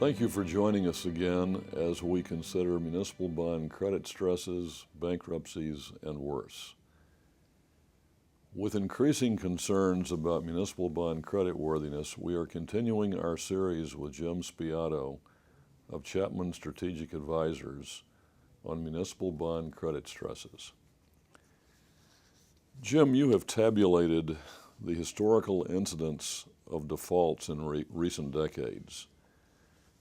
Thank you for joining us again as we consider municipal bond credit stresses, bankruptcies, and worse. With increasing concerns about municipal bond creditworthiness, we are continuing our series with Jim Spiotto of Chapman Strategic Advisors on municipal bond credit stresses. Jim, you have tabulated the historical incidence of defaults in recent decades.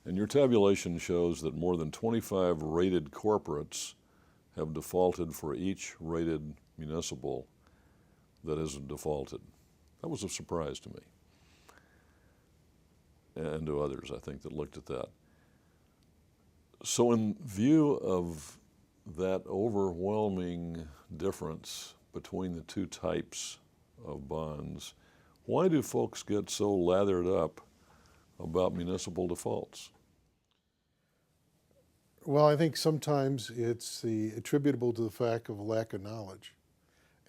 And your tabulation shows that more than 25 rated corporates have defaulted for each rated municipal that has defaulted. That was a surprise to me and to others, I think, that looked at that. So in view of that overwhelming difference between the two types of bonds, why do folks get so lathered up about municipal defaults? Well, I think sometimes it's attributable to the fact of a lack of knowledge.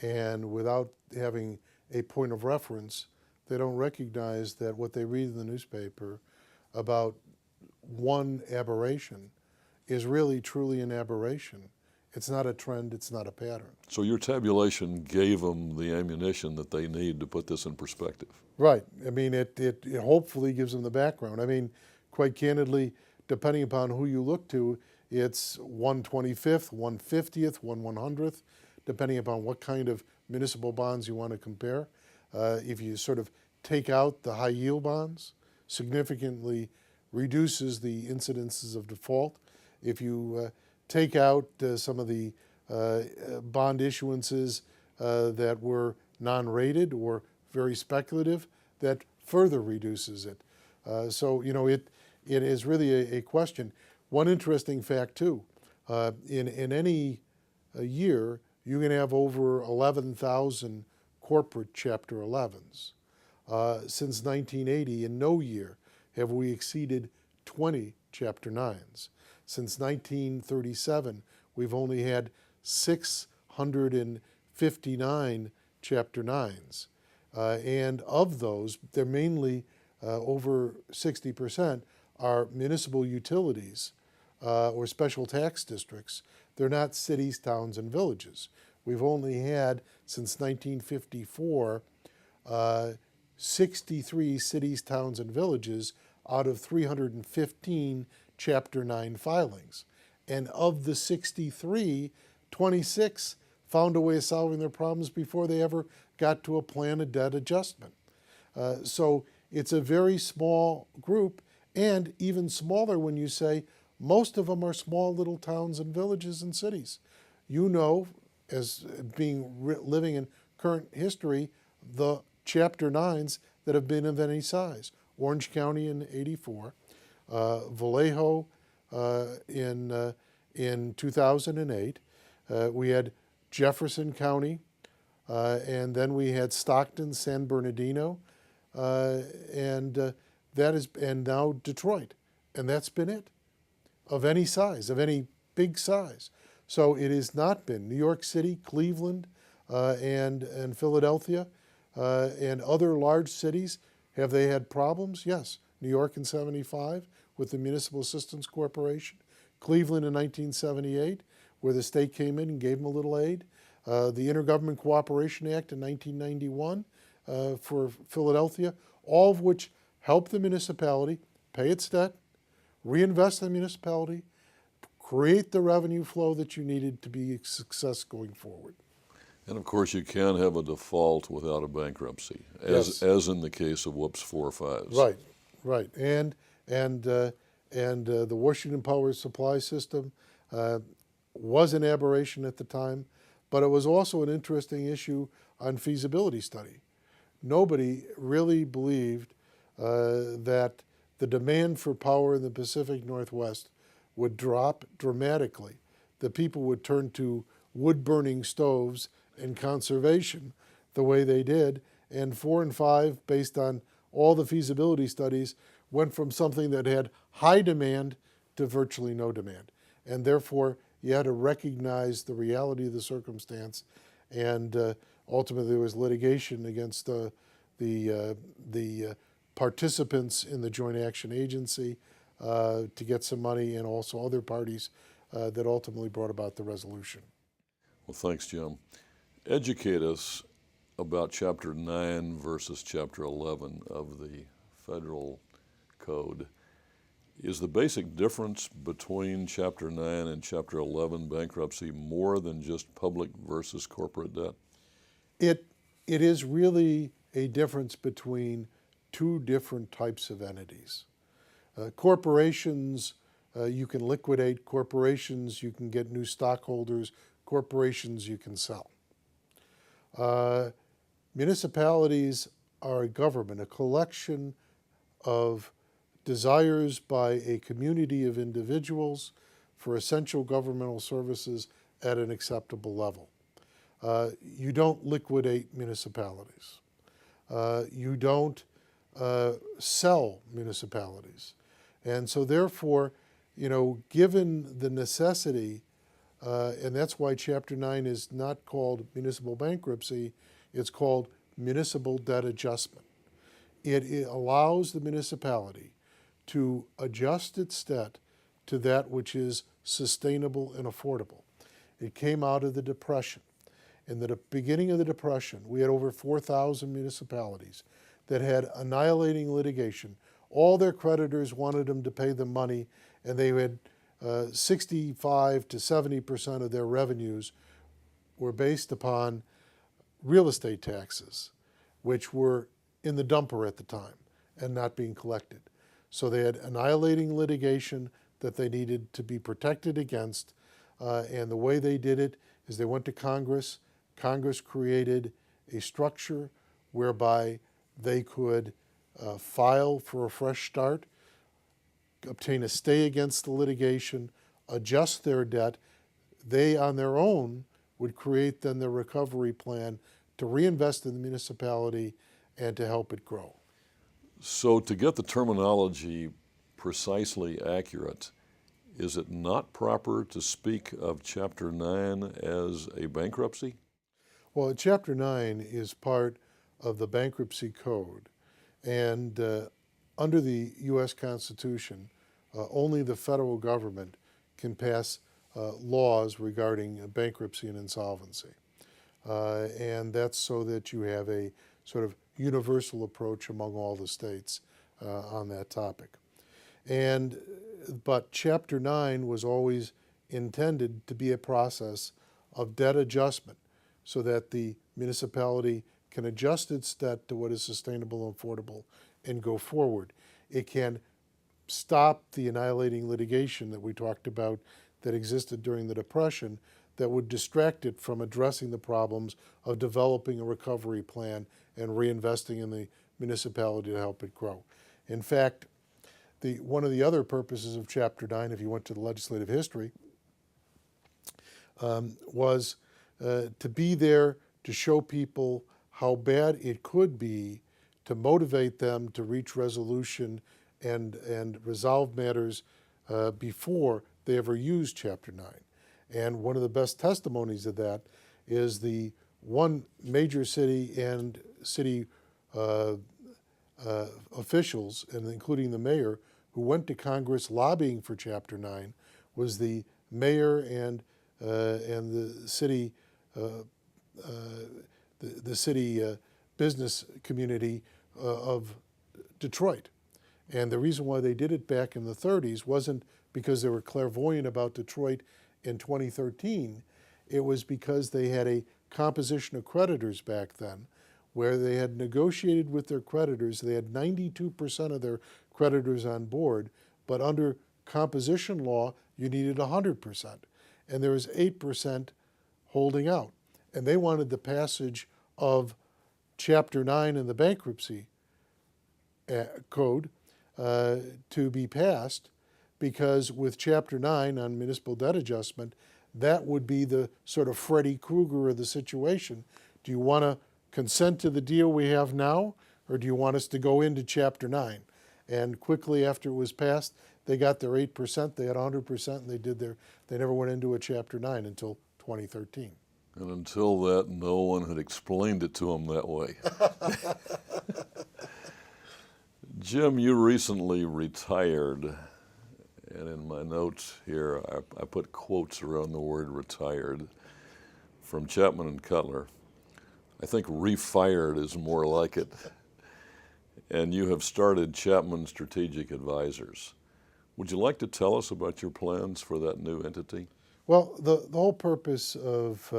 And without having a point of reference, they don't recognize that what they read in the newspaper about one aberration is really truly an aberration. It's not a trend, it's not a pattern. So your tabulation gave them the ammunition that they need to put this in perspective. Right. I mean, it hopefully gives them the background. I mean, quite candidly, depending upon who you look to, it's 1/25th, 1/50th, 1/100th, depending upon what kind of municipal bonds you want to compare. If you sort of take out the high yield bonds, significantly reduces the incidences of default. If you take out some of the bond issuances that were non-rated or very speculative, that further reduces it. So, you know, it is really a question. One interesting fact, too, in any year, you can have over 11,000 corporate Chapter 11s. Since 1980, in no year have we exceeded 20 Chapter 9s. Since 1937, we've only had 659 Chapter 9s. And of those, they're mainly over 60% are municipal utilities or special tax districts. They're not cities, towns, and villages. We've only had, since 1954, 63 cities, towns, and villages out of 315 Chapter 9 filings. And of the 63, 26 found a way of solving their problems before they ever got to a plan of debt adjustment. So it's a very small group, and even smaller when you say most of them are small little towns and villages and cities. You know, as being living in current history, the Chapter 9s that have been of any size. Orange County in '84, Vallejo in 2008. We had Jefferson County, and then we had Stockton, San Bernardino, and now Detroit, and that's been it, of any size, of any big size. So it has not been New York City, Cleveland, and Philadelphia, and other large cities. Have they had problems? Yes. New York in '75 with the Municipal Assistance Corporation, Cleveland in 1978, where the state came in and gave them a little aid, the Intergovernment Cooperation Act in 1991 for Philadelphia, all of which helped the municipality pay its debt, reinvest in the municipality, create the revenue flow that you needed to be a success going forward. And of course, you can have a default without a bankruptcy, as in the case of Whoops 4-5s. Right, right. And the Washington Power Supply System was an aberration at the time, but it was also an interesting issue on feasibility study. Nobody really believed that the demand for power in the Pacific Northwest would drop dramatically, that people would turn to wood-burning stoves and conservation the way they did, and 4 and 5, based on all the feasibility studies, went from something that had high demand to virtually no demand. And therefore, you had to recognize the reality of the circumstance, and ultimately there was litigation against the participants in the Joint Action Agency to get some money, and also other parties that ultimately brought about the resolution. Well, thanks, Jim. Educate us about Chapter 9 versus Chapter 11 of the Federal Code. Is the basic difference between Chapter 9 and Chapter 11 bankruptcy more than just public versus corporate debt? It is really a difference between two different types of entities. Corporations, you can liquidate. Corporations, you can get new stockholders. Corporations, you can sell. Municipalities are a government, a collection of desires by a community of individuals for essential governmental services at an acceptable level. You don't liquidate municipalities. You don't sell municipalities. And so therefore, given the necessity, and that's why Chapter 9 is not called municipal bankruptcy, it's called municipal debt adjustment. It allows the municipality to adjust its debt to that which is sustainable and affordable. It came out of the Depression. In the beginning of the Depression, we had over 4,000 municipalities that had annihilating litigation. All their creditors wanted them to pay them money, and they had 65 to 70% of their revenues were based upon real estate taxes, which were in the dumper at the time and not being collected. So they had annihilating litigation that they needed to be protected against, and the way they did it is they went to Congress. Congress created a structure whereby they could file for a fresh start, obtain a stay against the litigation, adjust their debt. They, on their own, would create then their recovery plan to reinvest in the municipality and to help it grow. So to get the terminology precisely accurate, is it not proper to speak of Chapter 9 as a bankruptcy? Well, Chapter 9 is part of the Bankruptcy Code, and under the U.S. Constitution, only the federal government can pass laws regarding bankruptcy and insolvency. And that's so that you have a sort of universal approach among all the states on that topic. But Chapter 9 was always intended to be a process of debt adjustment so that the municipality can adjust its debt to what is sustainable and affordable and go forward. It can stop the annihilating litigation that we talked about that existed during the Depression that would distract it from addressing the problems of developing a recovery plan and reinvesting in the municipality to help it grow. In fact, one of the other purposes of Chapter 9, if you went to the legislative history, was to be there to show people how bad it could be, to motivate them to reach resolution and resolve matters before they ever used Chapter 9. And one of the best testimonies of that is the one major city and city officials, and including the mayor, who went to Congress lobbying for Chapter 9 was the mayor and the city business community of Detroit. And the reason why they did it back in the 30s wasn't because they were clairvoyant about Detroit in 2013. It was because they had a composition of creditors back then where they had negotiated with their creditors. They had 92% of their creditors on board, but under composition law, you needed 100%. And there was 8% holding out. And they wanted the passage of Chapter 9 in the Bankruptcy Code to be passed, because with Chapter 9 on municipal debt adjustment, that would be the sort of Freddy Krueger of the situation. Do you want to consent to the deal we have now, or do you want us to go into Chapter 9? And quickly after it was passed, they got their 8%, they had 100%, and they never went into a Chapter 9 until 2013. And until that, no one had explained it to them that way. Jim, you recently retired. and in my notes here, I put quotes around the word retired from Chapman and Cutler. I think refired is more like it. And you have started Chapman Strategic Advisors. Would you like to tell us about your plans for that new entity? Well, the whole purpose of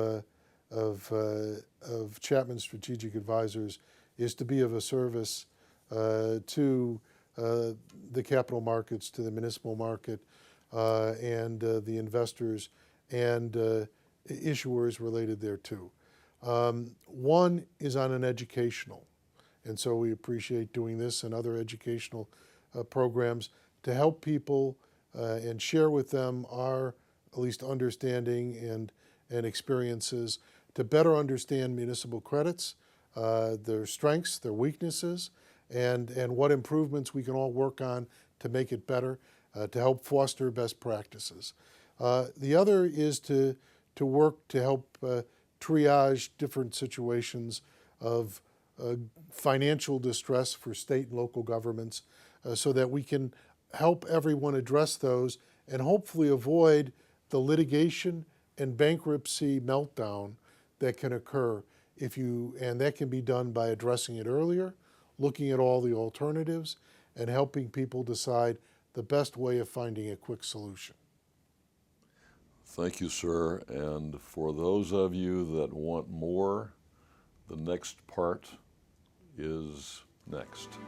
Chapman Strategic Advisors is to be of a service to the capital markets, to the municipal market, and the investors and issuers related thereto. One is on an educational, and so we appreciate doing this and other educational programs to help people and share with them our at least understanding and experiences to better understand municipal credits, their strengths, their weaknesses, and what improvements we can all work on to make it better, to help foster best practices. The other is to work to help triage different situations of financial distress for state and local governments so that we can help everyone address those and hopefully avoid the litigation and bankruptcy meltdown that can occur and that can be done by addressing it earlier, looking at all the alternatives, and helping people decide the best way of finding a quick solution. Thank you, sir. And for those of you that want more, the next part is next.